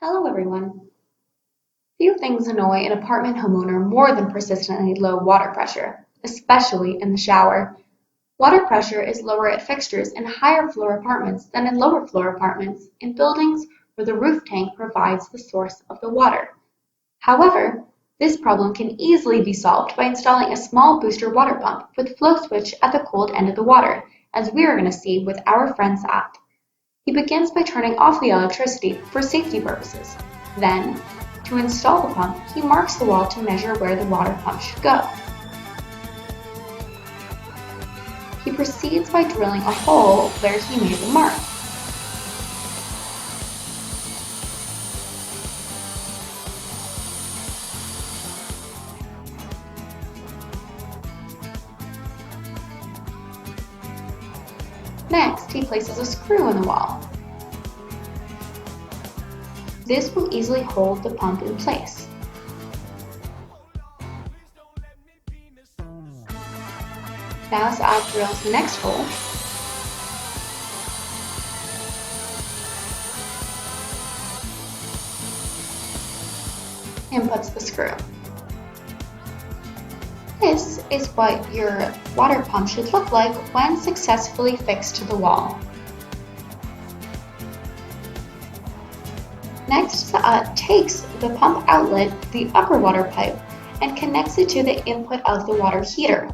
Hello everyone. Few things annoy an apartment homeowner more than persistently low water pressure, especially in the shower. Water pressure is lower at fixtures in higher floor apartments than in lower floor apartments in buildings where the roof tank provides the source of the water. However, this problem can easily be solved by installing a small booster water pump with flow switch at the cold end of the water, as we are going to see with our friend Saad. He begins by turning off the electricity for safety purposes. Then, to install the pump, he marks the wall to measure where the water pump should go. He proceeds by drilling a hole where he made the mark. Next, he places a screw in the wall. This will easily hold the pump in place. Now Saad drills the next hole. And puts the screw. This is what your water pump should look like when successfully fixed to the wall. Next, Saad takes the pump outlet, the upper water pipe, and connects it to the input of the water heater.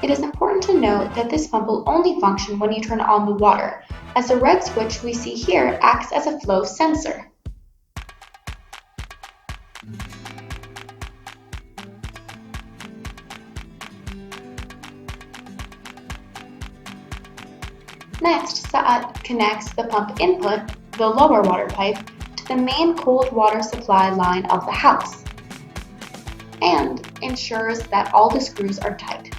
It is important to note that this pump will only function when you turn on the water, as the red switch we see here acts as a flow sensor. Next, Saad connects the pump input, the lower water pipe, to the main cold water supply line of the house, and ensures that all the screws are tight.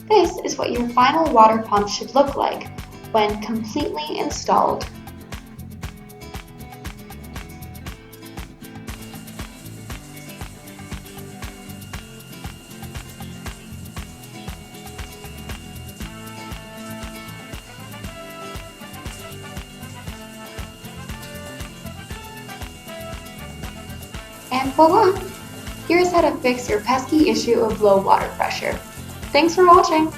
This is what your final water pump should look like when completely installed. And voila! Here's how to fix your pesky issue of low water pressure. Thanks for watching!